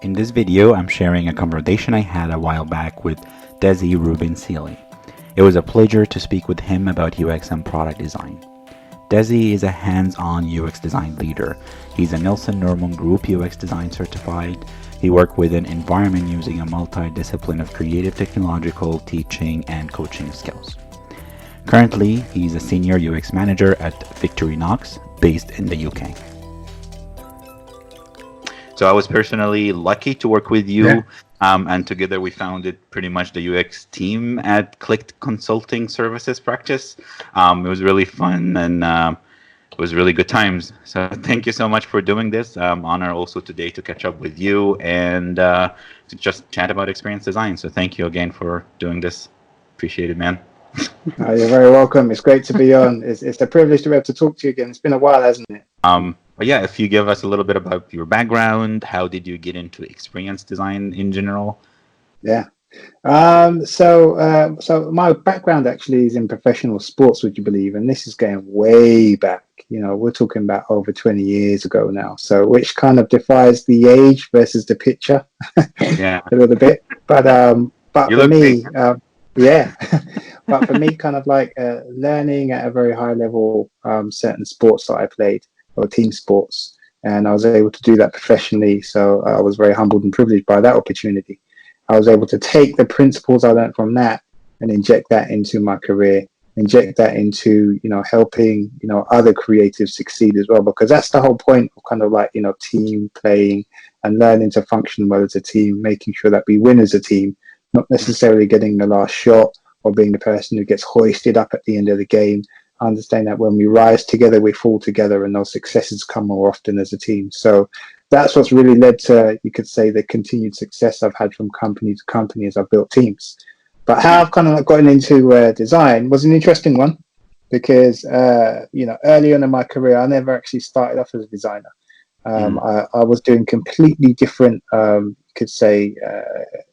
In this video, I'm sharing a conversation I had a while back with Desi Ruben Sealy. It was a pleasure to speak with him about UX and product design. Desi is a hands-on UX design leader. He's a Nielsen Group UX design certified. He worked with an environment using a multidiscipline of creative technological teaching and coaching skills. Currently, he's a senior UX manager at Victorinox, based in the UK. So I was personally lucky to work with you, and together we founded pretty much the UX team at Qlik Consulting Services Practice. It was really fun, and it was really good times. So thank you so much for doing this. Honor also today to catch up with you and to just chat about experience design. So thank you again for doing this. Appreciate it, man. You're very welcome. It's great to be on. It's a privilege to be able to talk to you again. It's been a while, hasn't it? But yeah, if you give us a little bit about your background, how did you get into experience design in general? Yeah. So my background actually is in professional sports, would you believe? And this is going way back. You know, we're talking about over 20 years ago now. So which kind of defies the age versus the picture Yeah. a little bit. But You for look me, big. yeah. But for me, kind of like learning at a very high level certain sports that I played, or team sports, and I was able to do that professionally. So I was very humbled and privileged by that opportunity. I was able to take the principles I learned from that and inject that into my career, inject that into, you know, helping, you know, other creatives succeed as well, because that's the whole point of kind of like, you know, team playing and learning to function well as a team, making sure that we win as a team, not necessarily getting the last shot or being the person who gets hoisted up at the end of the game. I understand that when we rise together, we fall together, and those successes come more often as a team. So that's what's really led to, you could say, the continued success I've had from company to company as I've built teams. But how I've kind of gotten into design was an interesting one, because you know, early on in my career, I never actually started off as a designer. I was doing completely different, could say,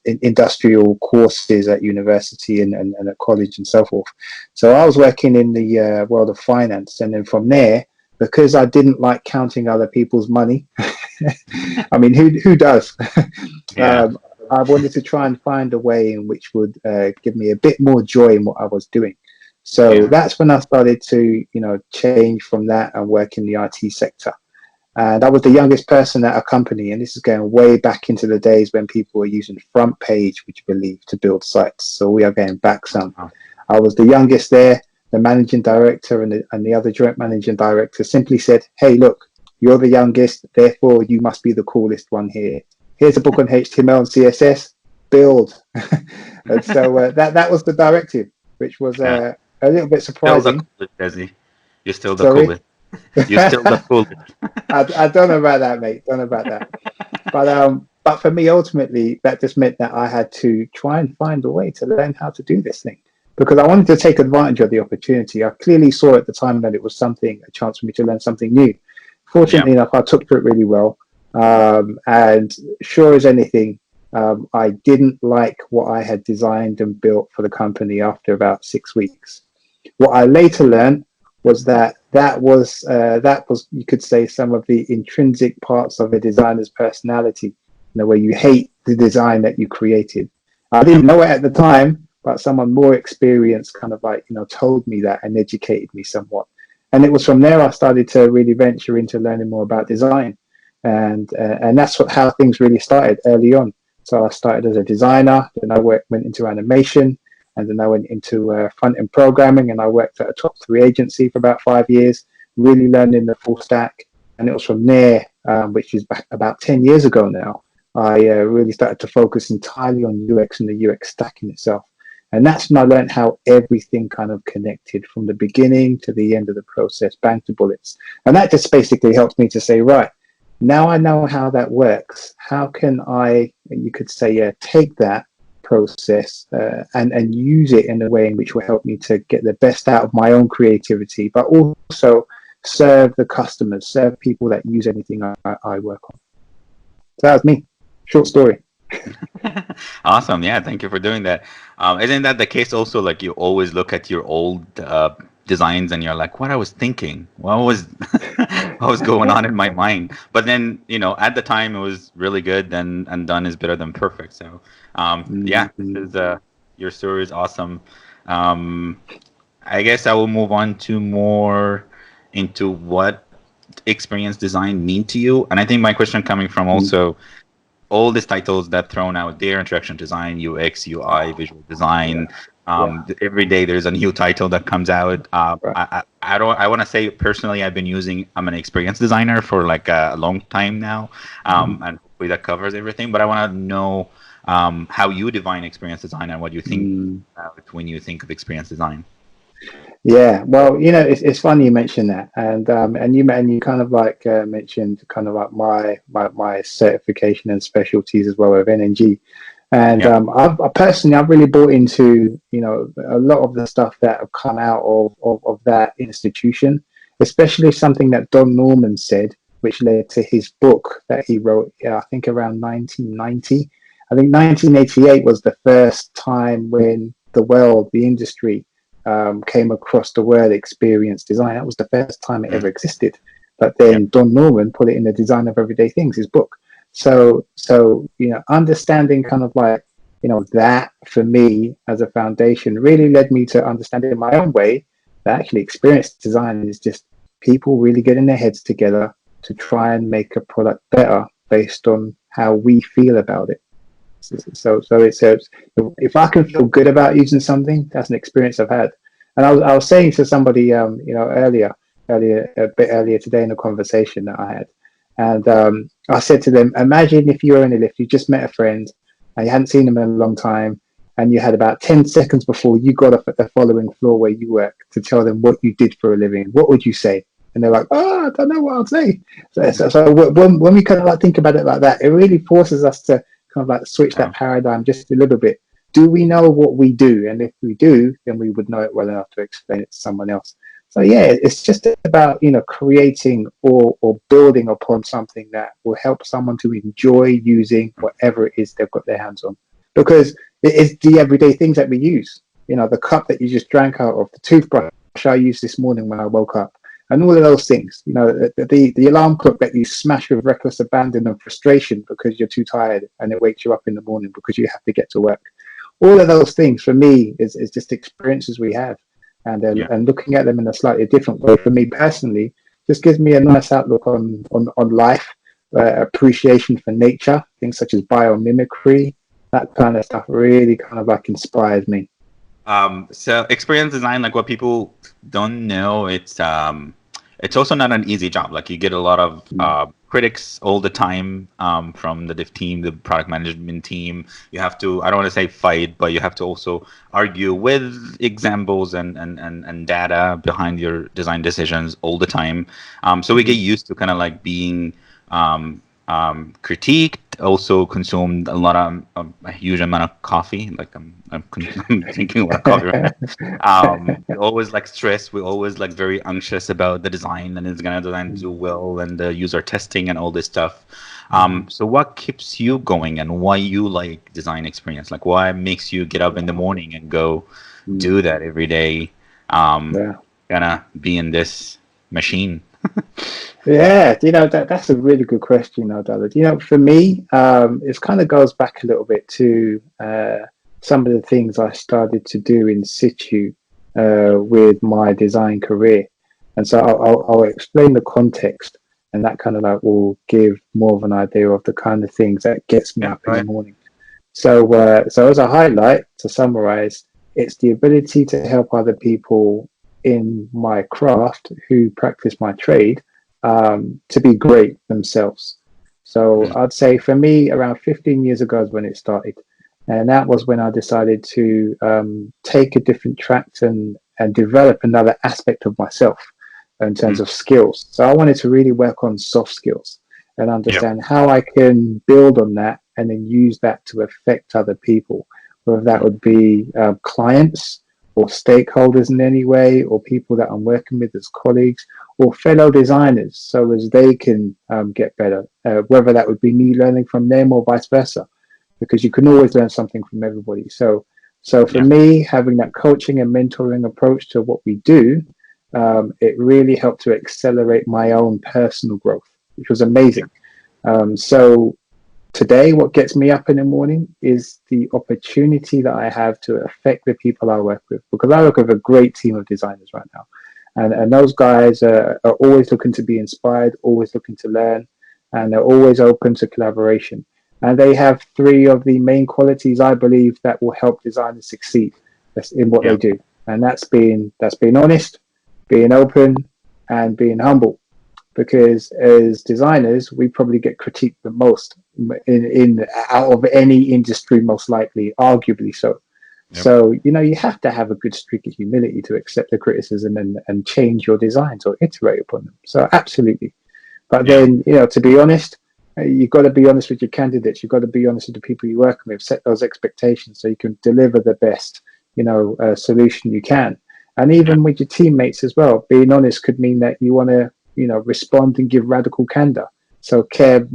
industrial courses at university and at college and so forth. So I was working in the world of finance, and then from there, because I didn't like counting other people's money, I mean, who does? Yeah. I wanted to try and find a way in which would give me a bit more joy in what I was doing. So that's when I started to, you know, change from that and work in the IT sector. And I was the youngest person at a company, and this is going way back into the days when people were using front page, would you believe, to build sites. So we are going back some. I was the youngest there. The managing director and the other joint managing director simply said, "Hey, look, you're the youngest, therefore you must be the coolest one here. Here's a book on HTML and CSS, build." And so that was the directive, which was a little bit surprising. Still the coolest, Desi. You're still the coolest. You're still the coolest. I don't know about that, mate. Don't know about that. But for me, ultimately, that just meant that I had to try and find a way to learn how to do this thing, because I wanted to take advantage of the opportunity. I clearly saw at the time that it was a chance for me to learn something new. Fortunately enough, I took to it really well. And sure as anything, I didn't like what I had designed and built for the company after about 6 weeks. What I later learned was that was you could say some of the intrinsic parts of a designer's personality, you know, where you hate the design that you created. I didn't know it at the time, but someone more experienced kind of like, you know, told me that and educated me somewhat. And it was from there I started to really venture into learning more about design, and that's how things really started early on. So I started as a designer, then I went into animation, and then I went into front-end programming, and I worked at a top 3 agency for about 5 years, really learning the full stack. And it was from there, which is back about 10 years ago now, I really started to focus entirely on UX and the UX stack in itself. And that's when I learned how everything kind of connected from the beginning to the end of the process, bang to bullets. And that just basically helped me to say, right, now I know how that works. How can I, you could say, take that process and use it in a way in which will help me to get the best out of my own creativity, but also serve the customers, serve people that use anything I work on. So that was me. Short story. Awesome. Yeah, thank you for doing that. Isn't that the case also? Like, you always look at your old designs and you're like, what I was thinking? What was what was going on in my mind. But then, at the time it was really good. Then and done is better than perfect. So, yeah, this Mm, is your story is awesome. Um, I guess I will move on to more into what experience design mean to you. And I think my question coming from mm, also all these titles that thrown out there: interaction design, UX, UI, visual yeah, design. yeah, Every day there's a new title that comes out. right. I don't. I want to say personally, I'm an experience designer for like a long time now, Mm, and hopefully that covers everything. But I want to know how you define experience design and what you think mm. when you think of experience design. Yeah, well, it's funny you mentioned that, and you kind of like mentioned kind of like my certification and specialties as well with NNG, and Yeah. I've really bought into a lot of the stuff that have come out of that institution, especially something that Don Norman said, which led to his book that he wrote, I think around 1990. I think 1988 was the first time when the industry came across the word experience design. That was the first time it Mm. ever existed. But Yeah. then Don Norman put it in the Design of Everyday Things, his book. So understanding kind of like that for me as a foundation really led me to understand it in my own way that actually experience design is just people really getting their heads together to try and make a product better based on how we feel about it. So it says if I can feel good about using something, that's an experience I've had. And I was saying to somebody, a bit earlier today in a conversation that I had, and I said to them, imagine if you were in a lift, you just met a friend, and you hadn't seen them in a long time, and you had about 10 seconds before you got off at the following floor where you work to tell them what you did for a living. What would you say? And they're like, oh, I don't know what I'll say. So when we kind of like think about it like that, it really forces us to kind of like switch that Yeah. paradigm just a little bit. Do we know what we do? And if we do, then we would know it well enough to explain it to someone else. So yeah, it's just about creating or building upon something that will help someone to enjoy using whatever it is they've got their hands on. Because it is the everyday things that we use. The cup that you just drank out of, the toothbrush I used this morning when I woke up, and all of those things. The alarm clock that you smash with reckless abandon and frustration because you're too tired, and it wakes you up in the morning because you have to get to work. All of those things for me is just experiences we have, Yeah. and looking at them in a slightly different way for me personally just gives me a nice outlook on life, appreciation for nature, things such as biomimicry, that kind of stuff really kind of like inspires me. So experience design, like what people don't know, it's also not an easy job. Like you get a lot of Mm, critics all the time from the dev team, the product management team. You have to, I don't want to say fight, but you have to also argue with examples and data behind your design decisions all the time. So we get mm, used to kind of like being critiqued, also consumed a lot a huge amount of coffee. Like I'm drinking a lot of coffee right now. We always like stress. We're always like very anxious about the design and it's gonna design do well and the user testing and all this stuff. mm, So what keeps you going and why you like design experience? Like what makes you get up in the morning and go mm, do that every day? Um, yeah. Gonna be in this machine. Yeah, that's a really good question, David. For me, it kind of goes back a little bit to some of the things I started to do in situ with my design career, and so I'll explain the context, and that kind of like will give more of an idea of the kind of things that gets me Yeah, up in the right. morning. So as a highlight, to summarize, it's the ability to help other people in my craft who practice my trade to be great themselves. So Mm, I'd say for me, around 15 years ago is when it started. And that was when I decided to take a different track and develop another aspect of myself in terms mm, of skills. So I wanted to really work on soft skills and yeah, understand how I can build on that and then use that to affect other people, whether that mm, would be clients or stakeholders in any way, or people that I'm working with as colleagues, or fellow designers, so as they can get better, whether that would be me learning from them or vice versa, because you can always learn something from everybody. So for yeah, me, having that coaching and mentoring approach to what we do it really helped to accelerate my own personal growth, which was amazing. So today, what gets me up in the morning is the opportunity that I have to affect the people I work with, because I work with a great team of designers right now. And those guys are always looking to be inspired, always looking to learn, and they're always open to collaboration. And they have three of the main qualities I believe that will help designers succeed in what they Yeah. do. And that's being honest, being open, and being humble. Because as designers, we probably get critiqued the most in out of any industry, most likely, arguably so. Yep. So, you have to have a good streak of humility to accept the criticism and change your designs or iterate upon them. So, absolutely. But Yeah. then, to be honest, you've got to be honest with your candidates. You've got to be honest with the people you work with, set those expectations so you can deliver the best, solution you can. And Yeah. even with your teammates as well, being honest could mean that you want to, respond and give radical candor. So care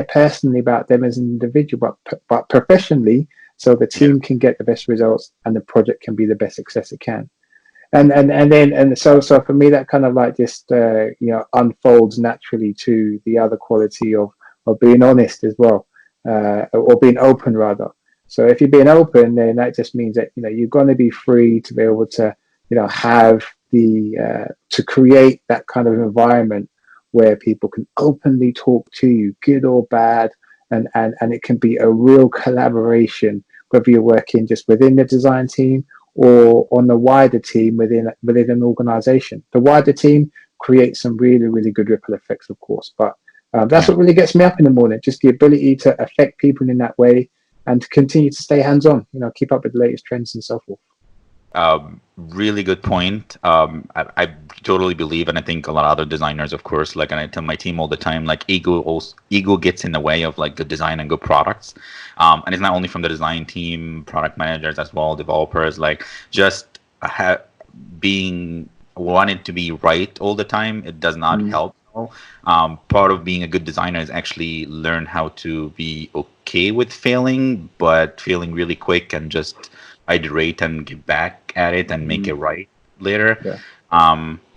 personally about them as an individual, but professionally, so the Yeah. team can get the best results and the project can be the best success it can. And so for me, that kind of like just unfolds naturally to the other quality of being honest as well, or being open rather. So if you're being open, then that just means that you're going to be free to be able to have the to create that kind of environment where people can openly talk to you, good or bad, and it can be a real collaboration, whether you're working just within the design team or on the wider team within an organization. The wider team creates some really, really good ripple effects, of course. But that's Yeah. what really gets me up in the morning, just the ability to affect people in that way and to continue to stay hands-on, keep up with the latest trends and so forth. Really good point. I totally believe, and I think a lot of other designers, of course, like, and I tell my team all the time, like ego gets in the way of like good design and good products. And it's not only from the design team, product managers as well, developers, like just being wanted to be right all the time. It does not help. Part of being a good designer is actually learn how to be okay with failing, but failing really quick and just iterate and get back at it and make it right later. Yeah.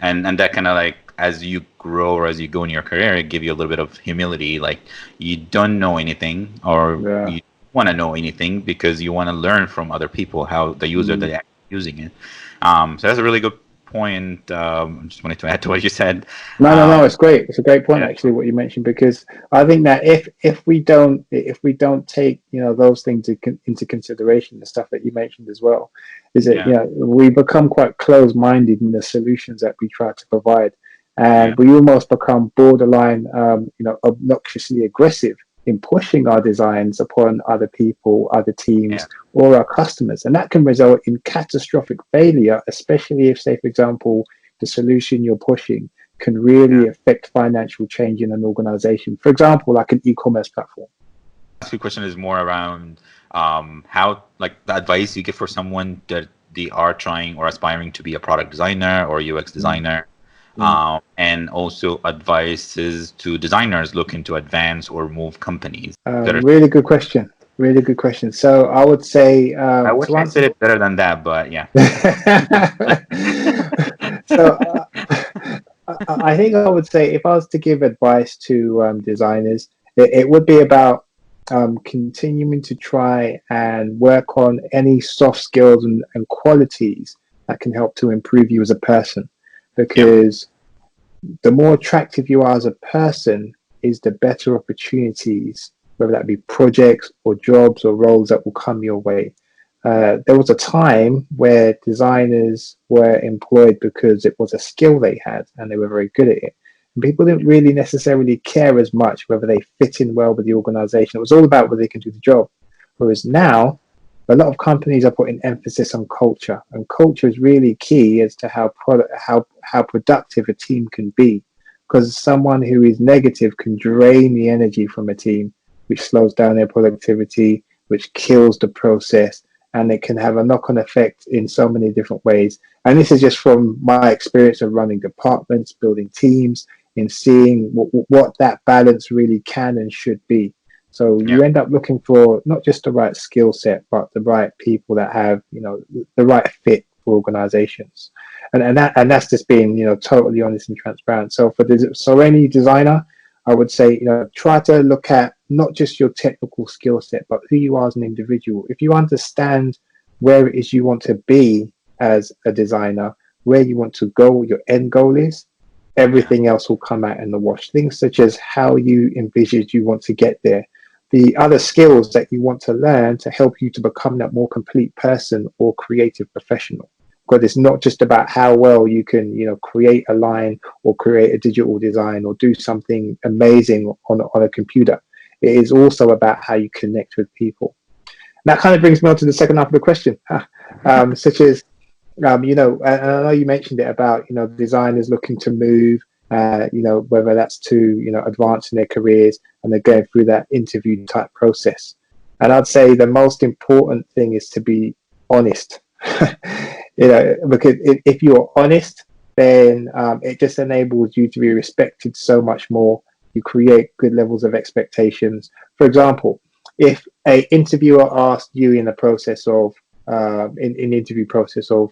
And that kind of like, as you grow or as you go in your career, it give you a little bit of humility. Like, you don't know anything, or Yeah. you want to know anything, because you want to learn from other people how the user that are using it. So that's a really good point. I just wanted to add to what you said. No, it's great. It's a great point Yeah. actually what you mentioned, because I think that if we don't take those things into consideration, the stuff that you mentioned as well, is that Yeah. we become quite close-minded in the solutions that we try to provide, Yeah. and we almost become borderline obnoxiously aggressive in pushing our designs upon other people, other Yeah. teams, or our customers, and that can result in catastrophic failure, especially if, say, for example, the solution you're pushing can really affect financial change in an organization. For example, like an e-commerce platform. Last few question is more around how, like, the advice you give for someone that they are trying or aspiring to be a product designer or UX designer, and also advices to designers looking to advance or move companies. Really good question. Really good question. So I would say I wish to I answer. said it better than that, but yeah. So I think I would say, if I was to give advice to designers, it would be about continuing to try and work on any soft skills and qualities that can help to improve you as a person. Because the more attractive you are as a person is the better opportunities, whether that be projects or jobs or roles, that will come your way. There was a time where designers were employed because it was a skill they had and they were very good at it. And people didn't really necessarily care as much whether they fit in well with the organization. It was all about whether they can do the job. Whereas now, a lot of companies are putting emphasis on culture, and culture is really key as to how productive a team can be. Because someone who is negative can drain the energy from a team, which slows down their productivity, which kills the process, and it can have a knock-on effect in so many different ways. And this is just from my experience of running departments, building teams, and seeing what that balance really can and should be. So Yeah. you end up looking for not just the right skill set, but the right people that have, the right fit for organizations. and that's just being, totally honest and transparent. So so any designer, I would say, try to look at not just your technical skill set, but who you are as an individual. If you understand where it is you want to be as a designer, where you want to go, what your end goal is, everything else will come out in the wash. Things such as how you envisage you want to get there, the other skills that you want to learn to help you to become that more complete person or creative professional. Because it's not just about how well you can, create a line or create a digital design or do something amazing on a computer. It is also about how you connect with people. And that kind of brings me on to the second half of the question, such as, and I know you mentioned it about, designers looking to move, whether that's to, advance in their careers, and they're going through that interview type process. And I'd say the most important thing is to be honest. Because if you're honest, then it just enables you to be respected so much more. You create good levels of expectations. For example, if a interviewer asked you in the process of in the interview process of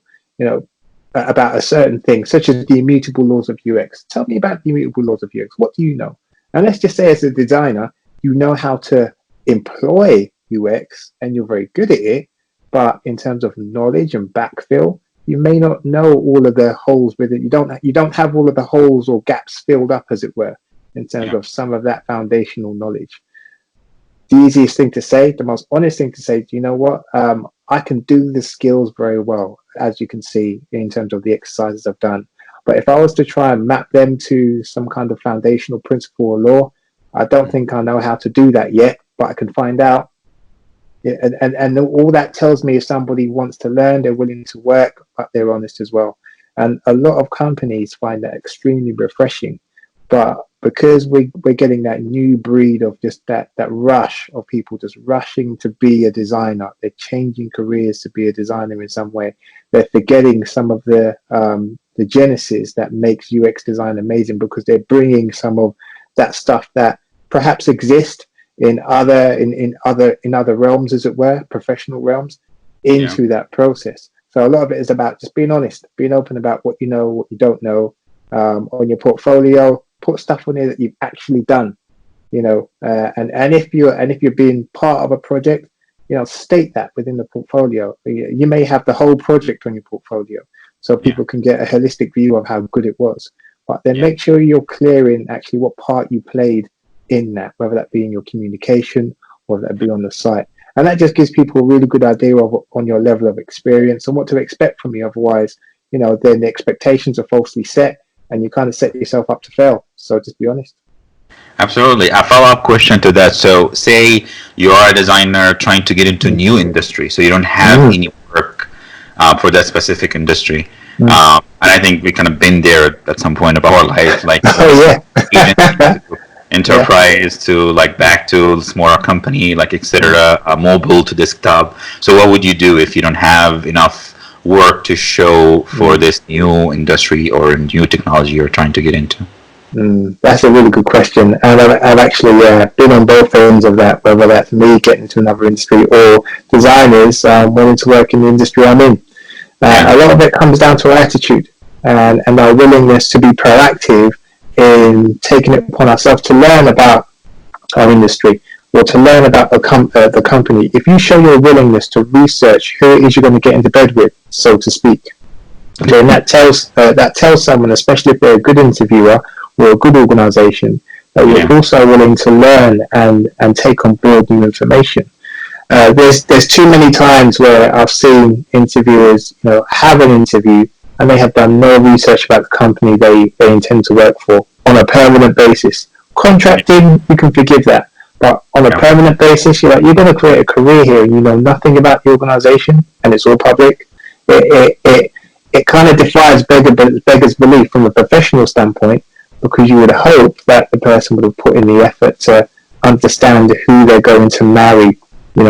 about a certain thing, such as the immutable laws of UX, tell me about the immutable laws of UX. What do you know? And let's just say, as a designer, you know how to employ UX and you're very good at it. But in terms of knowledge and backfill, you may not know all of the holes with it. You don't have all of the holes or gaps filled up, as it were, in terms of some of that foundational knowledge. The easiest thing to say, the most honest thing to say, do you know what? I can do the skills very well, as you can see in terms of the exercises I've done. But if I was to try and map them to some kind of foundational principle or law, I don't think I know how to do that yet, but I can find out. Yeah, and all that tells me if somebody wants to learn, they're willing to work, but they're honest as well. And a lot of companies find that extremely refreshing. But because we're getting that new breed of just that rush of people just rushing to be a designer, they're changing careers to be a designer in some way. They're forgetting some of the genesis that makes UX design amazing, because they're bringing some of that stuff that perhaps exists in other realms, as it were, professional realms, into that process. So a lot of it is about just being honest, being open about what you know, what you don't know. On your portfolio, put stuff on there that you've actually done, and if you're being part of a project, state that within the portfolio. You may have the whole project on your portfolio, so people can get a holistic view of how good it was. But then make sure you're clear in actually what part you played in that, whether that be in your communication or that be on the site. And that just gives people a really good idea of on your level of experience and what to expect from you. Otherwise, then the expectations are falsely set and you kind of set yourself up to fail. So just be honest. Absolutely. A follow-up question to that. So say you are a designer trying to get into a new industry, so you don't have any work for that specific industry. And I think we kind of been there at some point of our life, like enterprise to like back to smaller company, like etc., mobile to desktop. So what would you do if you don't have enough work to show for this new industry or new technology you're trying to get into? That's a really good question, and I've actually been on both ends of that, whether that's me getting into another industry or designers wanting to work in the industry I'm in. A lot of it comes down to our attitude and our willingness to be proactive in taking it upon ourselves to learn about our industry or to learn about the company. If you show your willingness to research who it is you're going to get into bed with, so to speak, then that tells someone, especially if they're a good interviewer or a good organization, that you're also willing to learn and take on board new information. There's too many times where I've seen interviewers have an interview and they have done no research about the company they intend to work for on a permanent basis. Contracting, you can forgive that, but on a permanent basis, you're going to create a career here and you know nothing about the organization and it's all public. It kind of defies beggar's belief from a professional standpoint, because you would hope that the person would have put in the effort to understand who they're going to marry,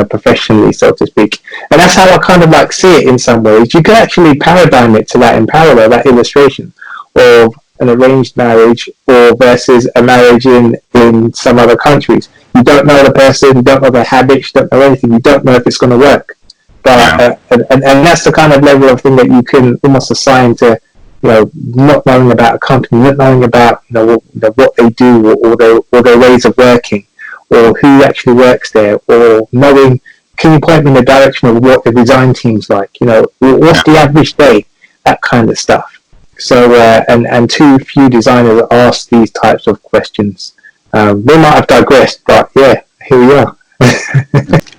professionally, so to speak. And that's how I kind of like see it in some ways. You can actually paradigm it to that in parallel, that illustration of an arranged marriage or versus a marriage in some other countries. You don't know the person, you don't know their habits, you don't know anything, you don't know if it's going to work. But and that's the kind of level of thing that you can almost assign to not knowing about a company, not knowing about what they do or their ways of working, or who actually works there, or knowing, can you point me in the direction of what the design team's like? What's the average day? That kind of stuff. So and too few designers ask these types of questions. We might have digressed, but yeah, here we are.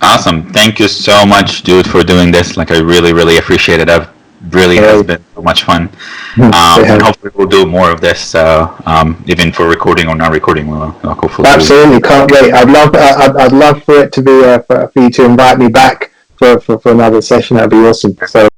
Awesome. Thank you so much, dude, for doing this. Like, I really, really appreciate it. It really has been so much fun. And hopefully we'll do more of this, even for recording or not recording. We'll hopefully. Absolutely, can't wait. I'd love for it to be for you to invite me back for another session. That'd be awesome. So